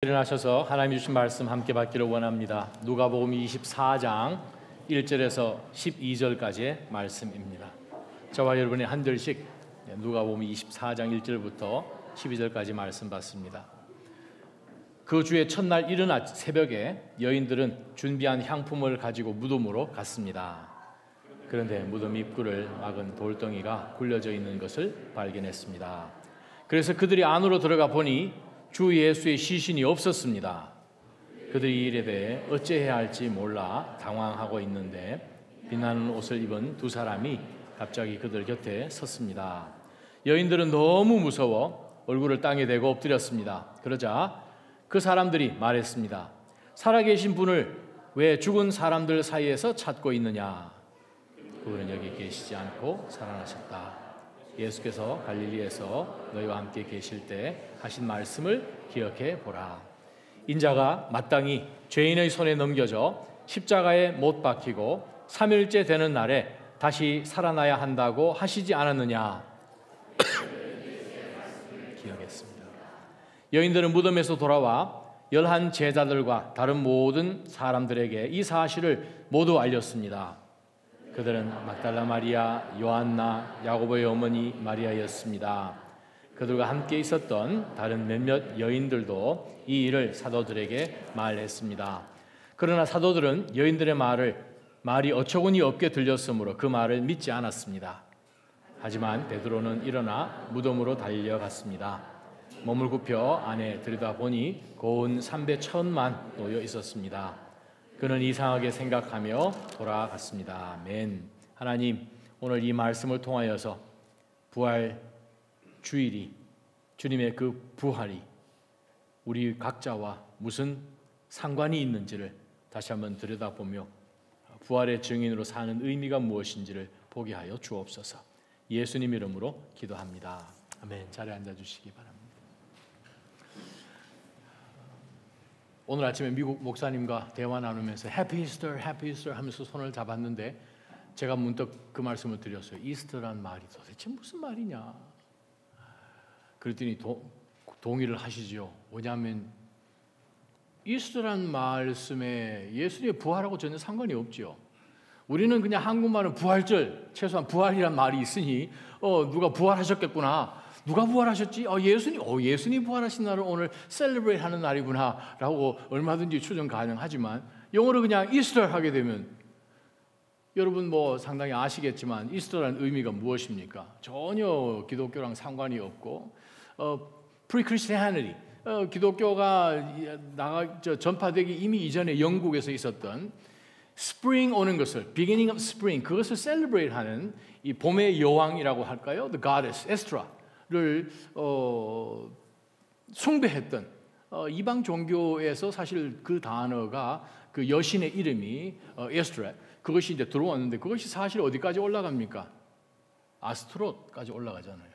일어나셔서 하나님이 주신 말씀 함께 받기를 원합니다. 누가복음 24장 1절에서 12절까지의 말씀입니다. 저와 여러분이 한 절씩 누가복음 24장 1절부터 12절까지 말씀 받습니다. 그 주의 첫날 이른 새벽에 여인들은 준비한 향품을 가지고 무덤으로 갔습니다. 그런데 무덤 입구를 막은 돌덩이가 굴려져 있는 것을 발견했습니다. 그래서 그들이 안으로 들어가 보니 주 예수의 시신이 없었습니다. 그들이 이 일에 대해 어찌해야 할지 몰라 당황하고 있는데 빛나는 옷을 입은 두 사람이 갑자기 그들 곁에 섰습니다. 여인들은 너무 무서워 얼굴을 땅에 대고 엎드렸습니다. 그러자 그 사람들이 말했습니다. 살아계신 분을 왜 죽은 사람들 사이에서 찾고 있느냐? 그분은 여기 계시지 않고 살아나셨다. 예수께서 갈릴리에서 너희와 함께 계실 때 하신 말씀을 기억해 보라. 인자가 마땅히 죄인의 손에 넘겨져 십자가에 못 박히고 3일째 되는 날에 다시 살아나야 한다고 하시지 않았느냐? 기억했습니다. 여인들은 무덤에서 돌아와 11 제자들과 다른 모든 사람들에게 이 사실을 모두 알렸습니다. 그들은 막달라 마리아, 요한나, 야고보의 어머니 마리아였습니다. 그들과 함께 있었던 다른 몇몇 여인들도 이 일을 사도들에게 말했습니다. 그러나 사도들은 여인들의 말이 어처구니 없게 들렸으므로 그 말을 믿지 않았습니다. 하지만 베드로는 일어나 무덤으로 달려갔습니다. 몸을 굽혀 안에 들여다보니 고운 삼배 천만 놓여 있었습니다. 그는 이상하게 생각하며 돌아갔습니다. 아멘. 하나님, 오늘 이 말씀을 통하여서 부활 주일이, 주님의 그 부활이 우리 각자와 무슨 상관이 있는지를 다시 한번 들여다보며 부활의 증인으로 사는 의미가 무엇인지를 보게 하여 주옵소서. 예수님 이름으로 기도합니다. 아멘. 자리에 앉아주시기 바랍니다. 오늘 아침에 미국 목사님과 대화 나누면서 해피 이스터, 해피 이스터 하면서 손을 잡았는데 제가 문득 그 말씀을 드렸어요. 이스터란 말이 도대체 무슨 말이냐? 그랬더니 동의를 하시죠. 왜냐하면 이스터란 말씀에 예수님의 부활하고 전혀 상관이 없죠. 우리는 그냥 한국말은 부활절, 최소한 부활이란 말이 있으니 누가 부활하셨겠구나. 누가 부활하셨지? 예수님 부활하신 날을 오늘 셀레브레이트 하는 날이구나 라고 얼마든지 추정 가능하지만 영어로 그냥 이스터 하게 되면 여러분 상당히 아시겠지만 이스터라는 의미가 무엇입니까? 전혀 기독교랑 상관이 없고 pre-Christianity, 기독교가 전파되기 이미 이전에 영국에서 있었던 스프링 오는 것을, beginning of spring, 그것을 celebrate 하는 이 봄의 여왕이라고 할까요? The goddess, 에스트라를 숭배했던 이방 종교에서 사실 그 단어가 그 여신의 이름이 에스트라, 그것이 이제 들어왔는데 그것이 사실 어디까지 올라갑니까? 아스토롯까지 올라가잖아요.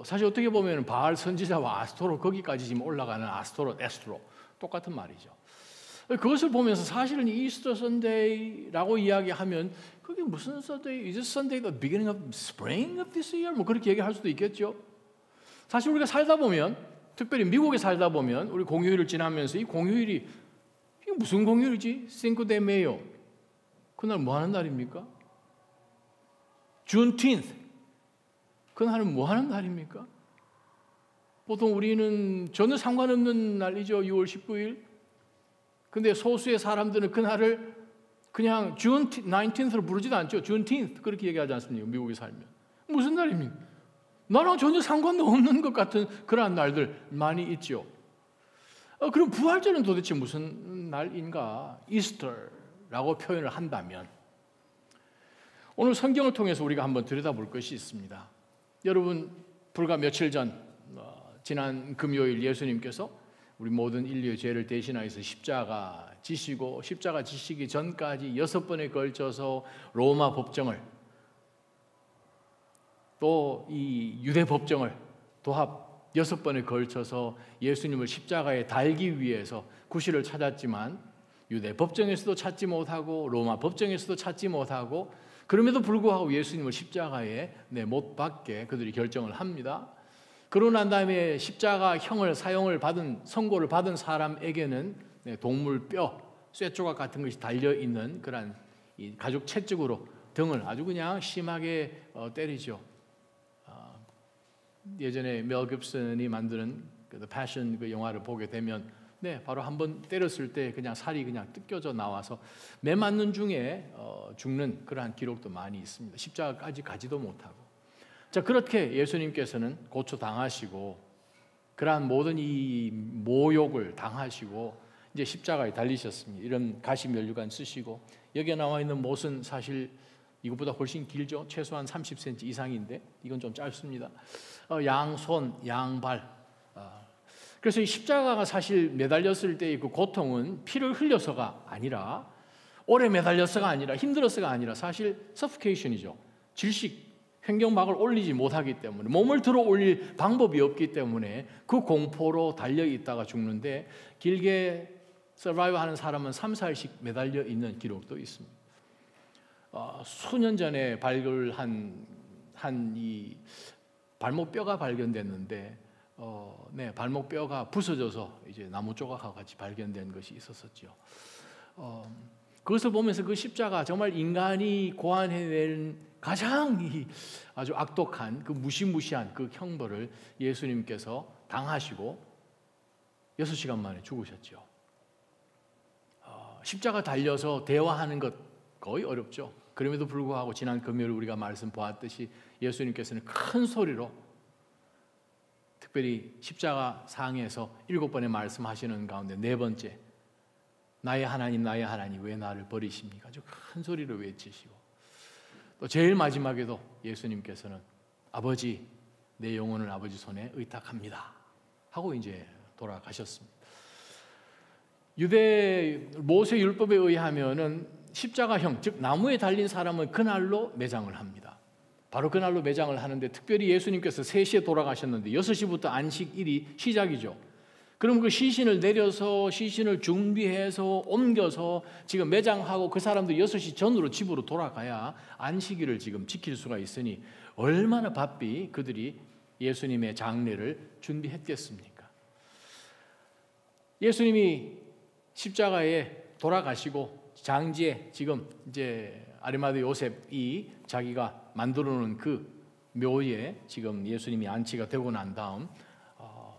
사실 어떻게 보면 바알 선지자와 아스토롯 거기까지 지금 올라가는 아스토롯, 에스트로 똑같은 말이죠. 그것을 보면서 사실은 이스터 선데이라고 이야기하면 그게 무슨 선데이? Is it Sunday the beginning of spring of this year? 그렇게 얘기할 수도 있겠죠. 사실 우리가 살다 보면, 특별히 미국에 살다 보면 우리 공휴일을 지나면서 이 공휴일이 이게 무슨 공휴일이지? Cinco de Mayo. 그날 뭐 하는 날입니까? Juneteenth. 그날은 뭐 하는 날입니까? 보통 우리는 전혀 상관없는 날이죠. 6월 19일. 근데 소수의 사람들은 그날을 그냥 June 19th로 부르지도 않죠. Juneteenth 그렇게 얘기하지 않습니까? 미국에 살면. 무슨 날입니까? 나랑 전혀 상관도 없는 것 같은 그러한 날들 많이 있죠. 그럼 부활절은 도대체 무슨 날인가? 이스터라고 표현을 한다면 오늘 성경을 통해서 우리가 한번 들여다볼 것이 있습니다. 여러분, 불과 며칠 전 지난 금요일 예수님께서 우리 모든 인류의 죄를 대신하여서 십자가 지시고 십자가 지시기 전까지 6번에 걸쳐서 로마 법정을 또 이 유대 법정을 도합 6번에 걸쳐서 예수님을 십자가에 달기 위해서 구실을 찾았지만 유대 법정에서도 찾지 못하고 로마 법정에서도 찾지 못하고 그럼에도 불구하고 예수님을 십자가에 못 박게 그들이 결정을 합니다. 그러고 난 다음에 십자가형을 사용을 받은 선고를 받은 사람에게는 동물 뼈, 쇠조각 같은 것이 달려 있는 그런 이 가죽 채찍으로 등을 아주 그냥 심하게 때리죠. 예전에 멜 깁슨이 만드는 그 패션 그 영화를 보게 되면 바로 한번 때렸을 때 그냥 살이 그냥 뜯겨져 나와서 매 맞는 중에 죽는 그러한 기록도 많이 있습니다. 십자가까지 가지도 못하고. 자, 그렇게 예수님께서는 고초 당하시고 그러한 모든 이 모욕을 당하시고 이제 십자가에 달리셨습니다. 이런 가시면류관 쓰시고 여기에 나와 있는 못은 사실 이것보다 훨씬 길죠. 최소한 30cm 이상인데 이건 좀 짧습니다. 양손, 양발. 그래서 이 십자가가 사실 매달렸을 때의 그 고통은 피를 흘려서가 아니라 오래 매달려서가 아니라 힘들어서가 아니라 사실 suffocation이죠. 질식, 횡격막을 올리지 못하기 때문에 몸을 들어 올릴 방법이 없기 때문에 그 공포로 달려있다가 죽는데 길게 서바이브 하는 사람은 3, 4일씩 매달려 있는 기록도 있습니다. 수년 전에 발굴한 이 발목뼈가 발견됐는데 발목뼈가 부서져서 이제 나무 조각하고 같이 발견된 것이 있었었죠. 그것을 보면서 그 십자가 정말 인간이 고안해낸 가장 아주 악독한 그 무시무시한 그 형벌을 예수님께서 당하시고 6시간 만에 죽으셨죠. 십자가 달려서 대화하는 것 거의 어렵죠. 그럼에도 불구하고 지난 금요일 우리가 말씀 보았듯이 예수님께서는 큰 소리로 특별히 십자가 상에서 7번의 말씀하시는 가운데 4번째 나의 하나님 나의 하나님 왜 나를 버리십니까? 아주 큰 소리로 외치시고 또 제일 마지막에도 예수님께서는 아버지 내 영혼을 아버지 손에 의탁합니다 하고 이제 돌아가셨습니다. 유대 모세 율법에 의하면은 십자가형 즉 나무에 달린 사람은 그날로 매장을 합니다. 바로 그날로 매장을 하는데 특별히 예수님께서 3시에 돌아가셨는데 6시부터 안식일이 시작이죠. 그럼 그 시신을 내려서 시신을 준비해서 옮겨서 지금 매장하고 그 사람들 6시 전으로 집으로 돌아가야 안식일을 지금 지킬 수가 있으니 얼마나 바삐 그들이 예수님의 장례를 준비했겠습니까? 예수님이 십자가에 돌아가시고 장지에 지금 이제 아리마대 요셉이 자기가 만들어 놓은 그 묘에 지금 예수님이 안치가 되고 난 다음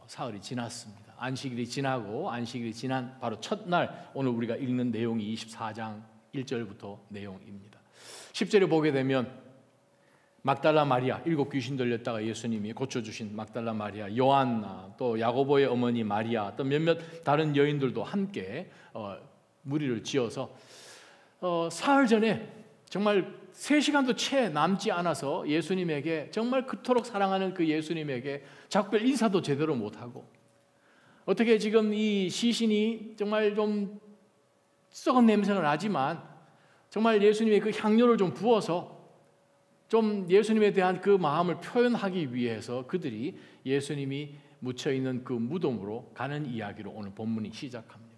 사흘이 지났습니다. 안식일이 지나고 안식일이 지난 바로 첫날 오늘 우리가 읽는 내용이 24장 1절부터 내용입니다. 10절에 보게 되면 막달라 마리아 7 귀신 들렸다가 예수님이 고쳐주신 막달라 마리아, 요한나 또 야고보의 어머니 마리아 또 몇몇 다른 여인들도 함께 무리를 지어서 사흘 전에 정말 3시간도 채 남지 않아서 예수님에게 정말 그토록 사랑하는 그 예수님에게 작별 인사도 제대로 못하고 어떻게 지금 이 시신이 정말 좀 썩은 냄새가 나지만 정말 예수님의 그 향료를 좀 부어서 좀 예수님에 대한 그 마음을 표현하기 위해서 그들이 예수님이 묻혀있는 그 무덤으로 가는 이야기로 오늘 본문이 시작합니다.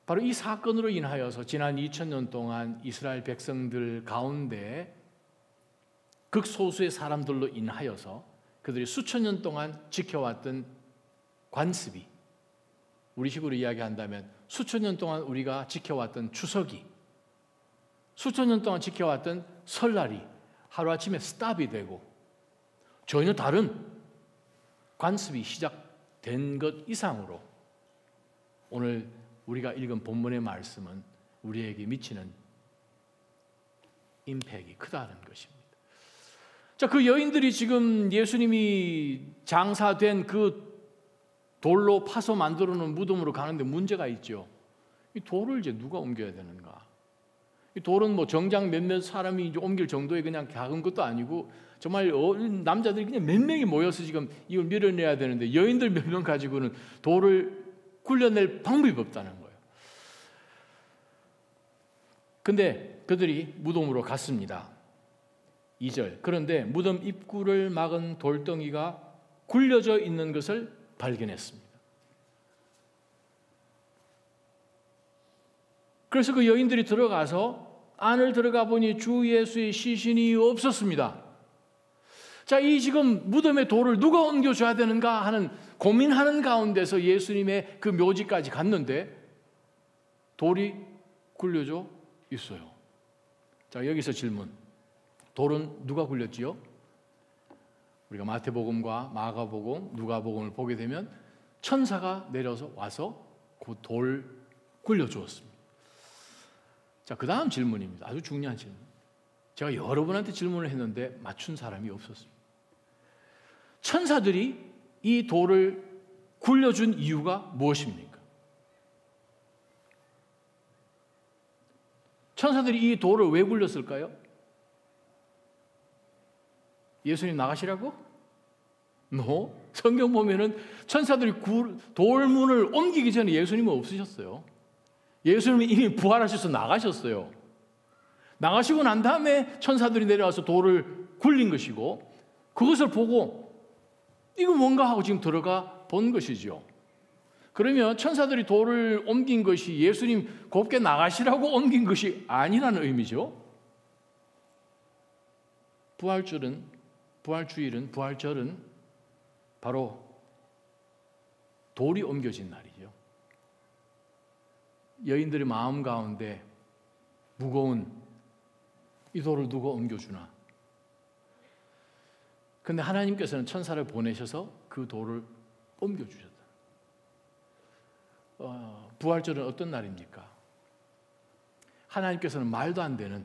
바로 이 사건으로 인하여서 지난 2000년 동안 이스라엘 백성들 가운데 극소수의 사람들로 인하여서 그들이 수천 년 동안 지켜왔던 관습이 우리식으로 이야기한다면 수천 년 동안 우리가 지켜왔던 추석이 수천 년 동안 지켜왔던 설날이 하루아침에 스탑이 되고 전혀 다른 관습이 시작된 것 이상으로 오늘 우리가 읽은 본문의 말씀은 우리에게 미치는 임팩이 크다는 것입니다. 자, 그 여인들이 지금 예수님이 장사된 그 돌로 파서 만들어 놓은 무덤으로 가는데 문제가 있죠. 이 돌을 이제 누가 옮겨야 되는가? 이 돌은 뭐 정장 몇몇 사람이 이제 옮길 정도의 그냥 작은 것도 아니고 정말 남자들이 그냥 몇 명이 모여서 지금 이걸 밀어내야 되는데 여인들 몇 명 가지고는 돌을 굴려낼 방법이 없다는 거예요. 근데 그들이 무덤으로 갔습니다. 2절. 그런데 무덤 입구를 막은 돌덩이가 굴려져 있는 것을 발견했습니다. 그래서 그 여인들이 들어가서 안을 들어가 보니 주 예수의 시신이 없었습니다. 자, 이 지금 무덤의 돌을 누가 옮겨줘야 되는가 하는 고민하는 가운데서 예수님의 그 묘지까지 갔는데 돌이 굴려져 있어요. 자, 여기서 질문. 돌은 누가 굴렸지요? 우리가 마태복음과 마가복음, 누가복음을 보게 되면 천사가 내려서 와서 그 돌 굴려주었습니다. 자, 그 다음 질문입니다. 아주 중요한 질문. 제가 여러분한테 질문을 했는데 맞춘 사람이 없었습니다. 천사들이 이 돌을 굴려준 이유가 무엇입니까? 천사들이 이 돌을 왜 굴렸을까요? 예수님 나가시라고? No. 성경 보면은 천사들이 돌문을 옮기기 전에 예수님은 없으셨어요. 예수님은 이미 부활하셔서 나가셨어요. 나가시고 난 다음에 천사들이 내려와서 돌을 굴린 것이고, 그것을 보고 이거 뭔가 하고 지금 들어가 본 것이죠. 그러면 천사들이 돌을 옮긴 것이 예수님 곱게 나가시라고 옮긴 것이 아니라는 의미죠. 부활절은 바로 돌이 옮겨진 날이죠. 여인들의 마음 가운데 무거운 이 돌을 누가 옮겨주나? 근데 하나님께서는 천사를 보내셔서 그 돌을 옮겨주셨다. 부활절은 어떤 날입니까? 하나님께서는 말도 안 되는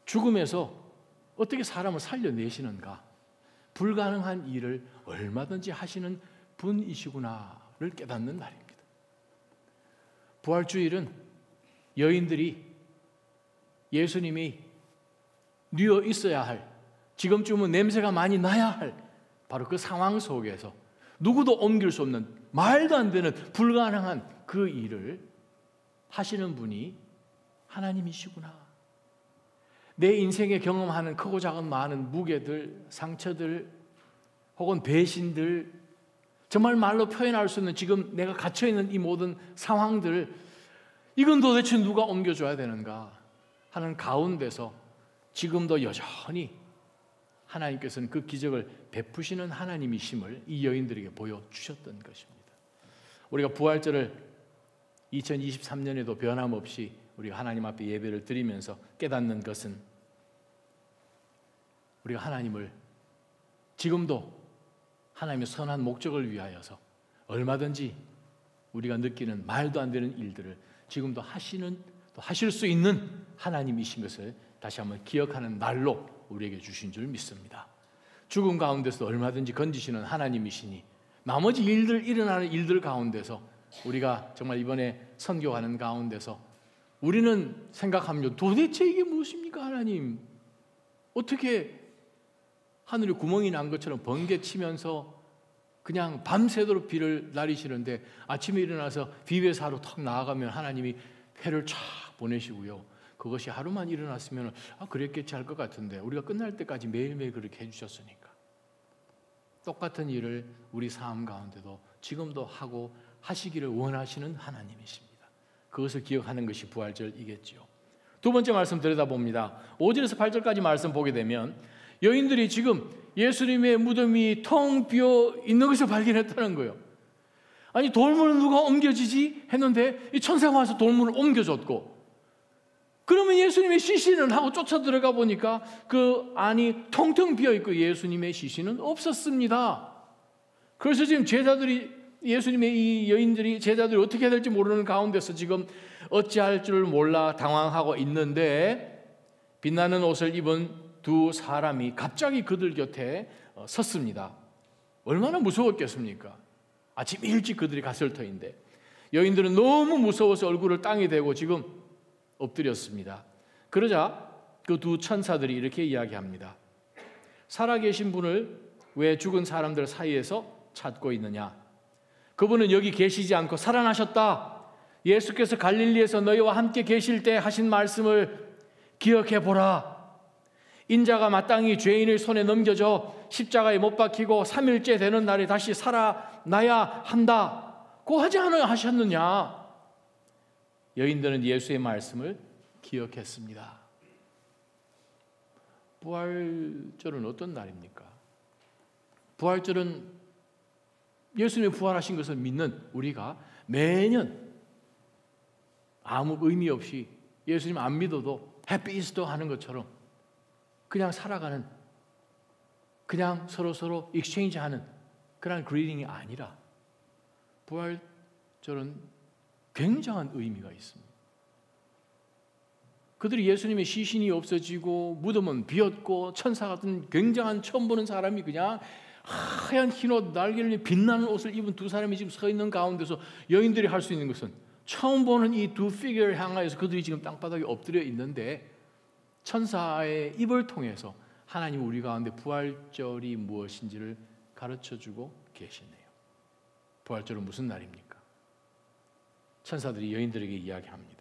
죽음에서 어떻게 사람을 살려내시는가? 불가능한 일을 얼마든지 하시는 분이시구나를 깨닫는 날입니다. 부활주일은 여인들이 예수님이 뉘어 있어야 할, 지금쯤은 냄새가 많이 나야 할 바로 그 상황 속에서 누구도 옮길 수 없는, 말도 안 되는 불가능한 그 일을 하시는 분이 하나님이시구나. 내 인생에 경험하는 크고 작은 많은 무게들, 상처들, 혹은 배신들, 정말 말로 표현할 수 없는 지금 내가 갇혀있는 이 모든 상황들, 이건 도대체 누가 옮겨줘야 되는가 하는 가운데서 지금도 여전히 하나님께서는 그 기적을 베푸시는 하나님이심을 이 여인들에게 보여주셨던 것입니다. 우리가 부활절을 2023년에도 변함없이 우리가 하나님 앞에 예배를 드리면서 깨닫는 것은, 우리가 하나님을 지금도 하나님의 선한 목적을 위하여서 얼마든지 우리가 느끼는 말도 안 되는 일들을 지금도 또 하실 수 있는 하나님이신 것을 다시 한번 기억하는 날로 우리에게 주신 줄 믿습니다. 죽음 가운데서 얼마든지 건지시는 하나님이시니 나머지 일어나는 일들 가운데서 우리가 정말 이번에 선교하는 가운데서 우리는 생각합니다. 도대체 이게 무엇입니까, 하나님? 어떻게 하늘에 구멍이 난 것처럼 번개치면서 그냥 밤새도록 비를 내리시는데 아침에 일어나서 비회사로 턱 나아가면 하나님이 해를 쫙 보내시고요. 그것이 하루만 일어났으면 그랬겠지 할 것 같은데 우리가 끝날 때까지 매일매일 그렇게 해주셨으니까 똑같은 일을 우리 삶 가운데도 지금도 하고 하시기를 원하시는 하나님이십니다. 그것을 기억하는 것이 부활절이겠지요. 두 번째 말씀 들여다봅니다. 5절에서 8절까지 말씀 보게 되면 여인들이 지금 예수님의 무덤이 텅 비어 있는 것을 발견했다는 거예요. 아니, 돌문을 누가 옮겨지지 했는데 이 천사가 와서 돌문을 옮겨줬고, 그러면 예수님의 시신은 하고 쫓아 들어가 보니까 그 안이 텅텅 비어 있고 예수님의 시신은 없었습니다. 그래서 지금 예수님의 이 여인들이 제자들이 어떻게 해야 될지 모르는 가운데서 지금 어찌할 줄 몰라 당황하고 있는데, 빛나는 옷을 입은 두 사람이 갑자기 그들 곁에 섰습니다. 얼마나 무서웠겠습니까? 아침 일찍 그들이 갔을 터인데 여인들은 너무 무서워서 얼굴을 땅에 대고 지금 엎드렸습니다. 그러자 그 두 천사들이 이렇게 이야기합니다. 살아계신 분을 왜 죽은 사람들 사이에서 찾고 있느냐? 그분은 여기 계시지 않고 살아나셨다. 예수께서 갈릴리에서 너희와 함께 계실 때 하신 말씀을 기억해 보라. 인자가 마땅히 죄인의 손에 넘겨져 십자가에 못 박히고 3일째 되는 날에 다시 살아나야 한다고 하지 않으셨느냐? 여인들은 예수의 말씀을 기억했습니다. 부활절은 어떤 날입니까? 부활절은 예수님이 부활하신 것을 믿는 우리가 매년 아무 의미 없이 예수님 안 믿어도 해피 이스터 하는 것처럼 그냥 살아가는, 그냥 서로 익스체인지 하는 그런 그리팅이 아니라 부활절은 굉장한 의미가 있습니다. 그들이 예수님의 시신이 없어지고 무덤은 비었고 천사 같은 굉장한 처음 보는 사람이 그냥 하얀 흰옷 날개를 빛나는 옷을 입은 두 사람이 지금 서 있는 가운데서 여인들이 할 수 있는 것은 처음 보는 이 두 피규어를 향하여서 그들이 지금 땅바닥에 엎드려 있는데 천사의 입을 통해서 하나님 우리 가운데 부활절이 무엇인지를 가르쳐주고 계시네요. 부활절은 무슨 날입니까? 천사들이 여인들에게 이야기합니다.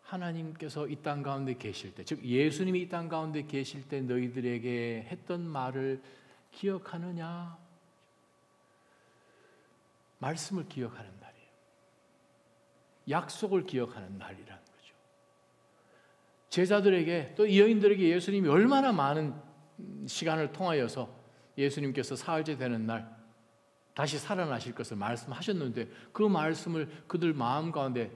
하나님께서 이 땅 가운데 계실 때, 즉 예수님이 이 땅 가운데 계실 때 너희들에게 했던 말을 기억하느냐? 말씀을 기억하는 날이에요. 약속을 기억하는 날이라는 거죠. 제자들에게 또 여인들에게 예수님이 얼마나 많은 시간을 통하여서 예수님께서 사흘째 되는 날 다시 살아나실 것을 말씀하셨는데 그 말씀을 그들 마음 가운데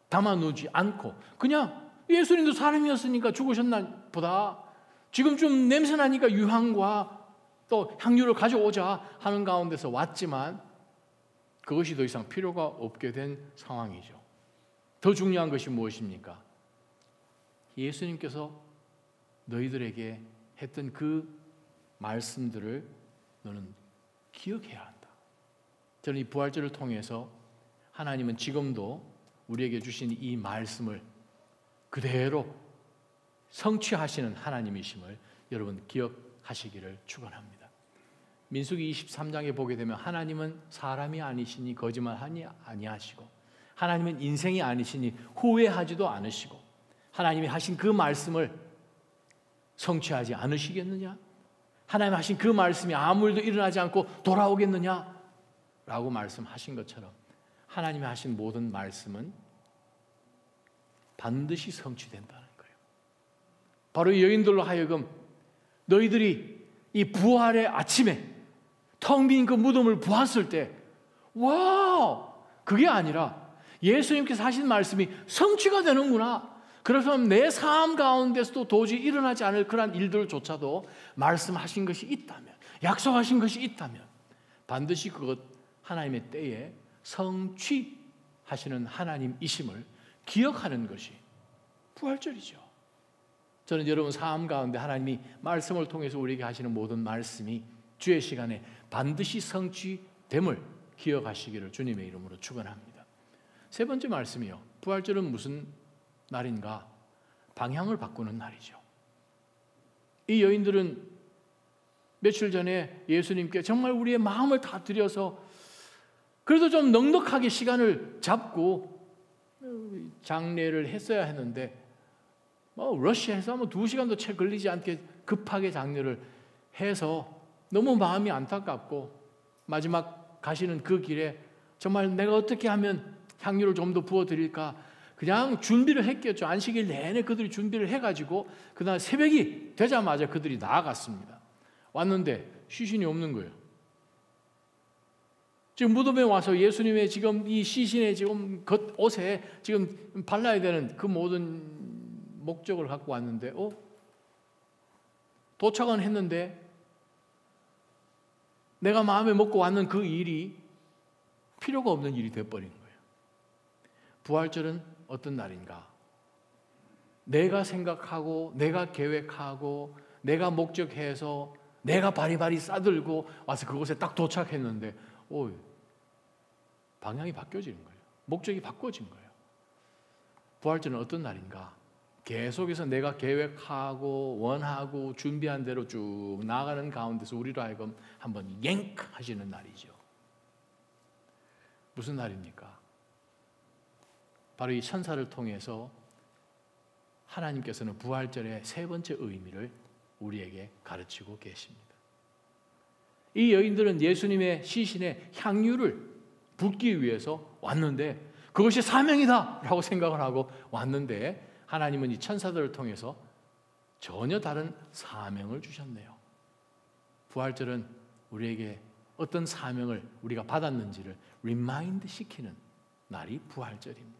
담아놓지 않고 그냥 예수님도 사람이었으니까 죽으셨나 보다, 지금 좀 냄새나니까 유향과 또 향유를 가져오자 하는 가운데서 왔지만 그것이 더 이상 필요가 없게 된 상황이죠. 더 중요한 것이 무엇입니까? 예수님께서 너희들에게 했던 그 말씀들을 너는 기억해야 한다. 저는 이 부활절을 통해서 하나님은 지금도 우리에게 주신 이 말씀을 그대로 성취하시는 하나님이심을 여러분 기억하시기를 축원합니다. 민수기 23장에 보게 되면 하나님은 사람이 아니시니 거짓말하니 아니하시고 하나님은 인생이 아니시니 후회하지도 않으시고 하나님이 하신 그 말씀을 성취하지 않으시겠느냐? 하나님 하신 그 말씀이 아무 일도 일어나지 않고 돌아오겠느냐? 라고 말씀하신 것처럼 하나님이 하신 모든 말씀은 반드시 성취된다는 거예요. 바로 이 여인들로 하여금 너희들이 이 부활의 아침에 텅 빈 그 무덤을 보았을 때 와우! 그게 아니라 예수님께서 하신 말씀이 성취가 되는구나. 그래서 내 삶 가운데서도 도저히 일어나지 않을 그런 일들조차도 말씀하신 것이 있다면, 약속하신 것이 있다면 반드시 그것 하나님의 때에 성취하시는 하나님이심을 기억하는 것이 부활절이죠. 저는 여러분 삶 가운데 하나님이 말씀을 통해서 우리에게 하시는 모든 말씀이 주의 시간에 반드시 성취됨을 기억하시기를 주님의 이름으로 축원합니다. 세 번째 말씀이요. 부활절은 무슨 날인가? 방향을 바꾸는 날이죠. 이 여인들은 며칠 전에 예수님께 정말 우리의 마음을 다 들여서 그래도 좀 넉넉하게 시간을 잡고 장례를 했어야 했는데 러시아에서 2시간도 채 걸리지 않게 급하게 장례를 해서 너무 마음이 안타깝고 마지막 가시는 그 길에 정말 내가 어떻게 하면 향유를 좀 더 부어드릴까 그냥 준비를 했겠죠. 안식일 내내 그들이 준비를 해가지고 그날 새벽이 되자마자 그들이 나아갔습니다. 왔는데 시신이 없는 거예요. 지금 무덤에 와서 예수님의 지금 이 시신의 지금 겉옷에 지금 발라야 되는 그 모든 목적을 갖고 왔는데 도착은 했는데 내가 마음에 먹고 왔는 그 일이 필요가 없는 일이 되어버린 거예요. 부활절은 어떤 날인가? 내가 생각하고 내가 계획하고 내가 목적해서 내가 바리바리 싸들고 와서 그곳에 딱 도착했는데 방향이 바뀌어지는 거예요. 목적이 바꿔진 거예요. 부활절은 어떤 날인가? 계속해서 내가 계획하고 원하고 준비한 대로 쭉 나아가는 가운데서 우리로 하여금 한번 옌크 하시는 날이죠. 무슨 날입니까? 바로 이 천사를 통해서 하나님께서는 부활절의 세 번째 의미를 우리에게 가르치고 계십니다. 이 여인들은 예수님의 시신에 향유를 붓기 위해서 왔는데 그것이 사명이다 라고 생각을 하고 왔는데 하나님은 이 천사들을 통해서 전혀 다른 사명을 주셨네요. 부활절은 우리에게 어떤 사명을 우리가 받았는지를 리마인드 시키는 날이 부활절입니다.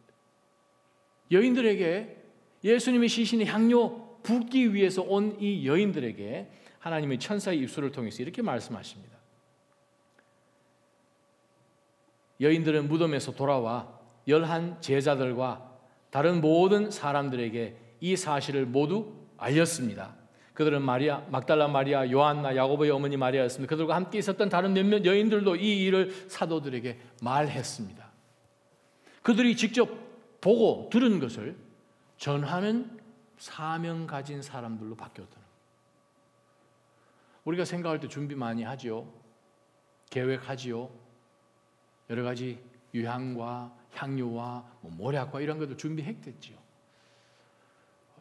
여인들에게 예수님의 시신의 향료 붓기 위해서 온 이 여인들에게 하나님의 천사의 입술을 통해서 이렇게 말씀하십니다. 여인들은 무덤에서 돌아와 11 제자들과 다른 모든 사람들에게 이 사실을 모두 알렸습니다. 그들은 마리아, 막달라 마리아, 요한나, 야고보의 어머니 마리아였습니다. 그들과 함께 있었던 다른 몇몇 여인들도 이 일을 사도들에게 말했습니다. 그들이 직접 보고 들은 것을 전하는 사명 가진 사람들로 바뀌었다는 거예요. 우리가 생각할 때 준비 많이 하지요. 계획하지요. 여러 가지 유향과 향료와 모략과 이런 것들 준비했겠지요.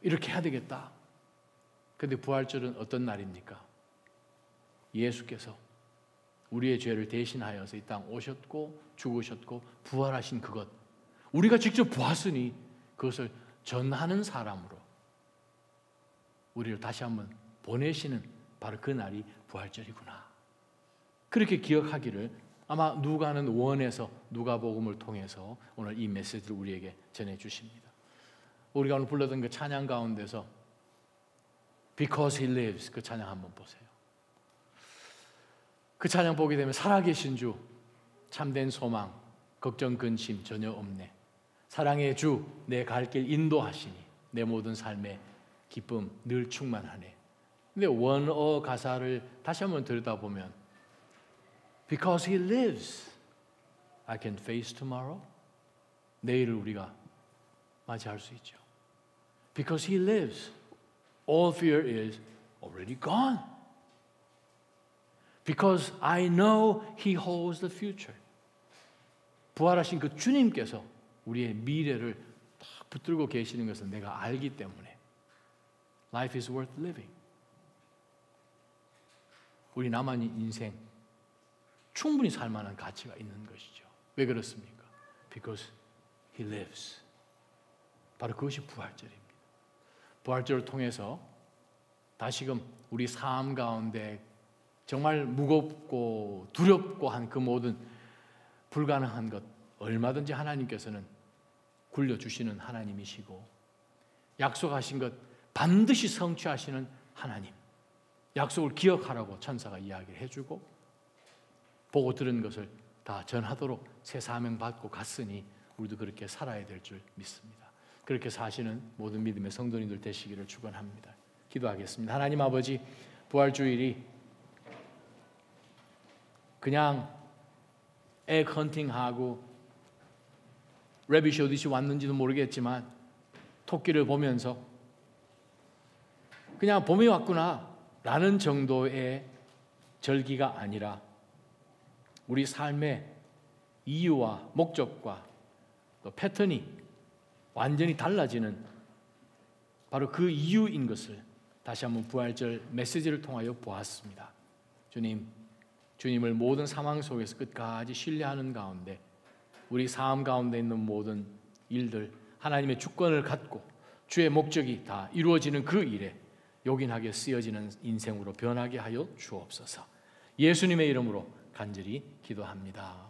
이렇게 해야 되겠다. 그런데 부활절은 어떤 날입니까? 예수께서 우리의 죄를 대신하여서 이 땅 오셨고 죽으셨고 부활하신 그것, 우리가 직접 보았으니 그것을 전하는 사람으로 우리를 다시 한번 보내시는 바로 그 날이 부활절이구나. 그렇게 기억하기를 아마 누가는 원에서 누가복음을 통해서 오늘 이 메시지를 우리에게 전해주십니다. 우리가 오늘 불렀던 그 찬양 가운데서 Because He Lives, 그 찬양 한번 보세요. 그 찬양 보게 되면 살아계신 주, 참된 소망, 걱정 근심 전혀 없네. 사랑의 주, 내 갈 길 인도하시니 내 모든 삶에 기쁨 늘 충만하네. 근데 원어 가사를 다시 한번 들여다보면 Because He lives, I can face tomorrow. 내일을 우리가 맞이할 수 있죠. Because He lives, all fear is already gone. Because I know He holds the future. 부활하신 그 주님께서 우리의 미래를 딱 붙들고 계시는 것을 내가 알기 때문에 Life is worth living. 우리 남은 인생 충분히 살 만한 가치가 있는 것이죠. 왜 그렇습니까? Because He lives. 바로 그것이 부활절입니다. 부활절을 통해서 다시금 우리 삶 가운데 정말 무겁고 두렵고 한 그 모든 불가능한 것 얼마든지 하나님께서는 굴려주시는 하나님이시고 약속하신 것 반드시 성취하시는 하나님, 약속을 기억하라고 천사가 이야기를 해주고 보고 들은 것을 다 전하도록 새 사명 받고 갔으니 우리도 그렇게 살아야 될 줄 믿습니다. 그렇게 사시는 모든 믿음의 성도님들 되시기를 축원합니다. 기도하겠습니다. 하나님 아버지, 부활주일이 그냥 egg 헌팅하고 래빗이 어디서 왔는지도 모르겠지만 토끼를 보면서 그냥 봄이 왔구나 라는 정도의 절기가 아니라 우리 삶의 이유와 목적과 또 패턴이 완전히 달라지는 바로 그 이유인 것을 다시 한번 부활절 메시지를 통하여 보았습니다. 주님을 모든 상황 속에서 끝까지 신뢰하는 가운데 우리 삶 가운데 있는 모든 일들 하나님의 주권을 갖고 주의 목적이 다 이루어지는 그 일에 요긴하게 쓰여지는 인생으로 변하게 하여 주옵소서. 예수님의 이름으로 간절히 기도합니다.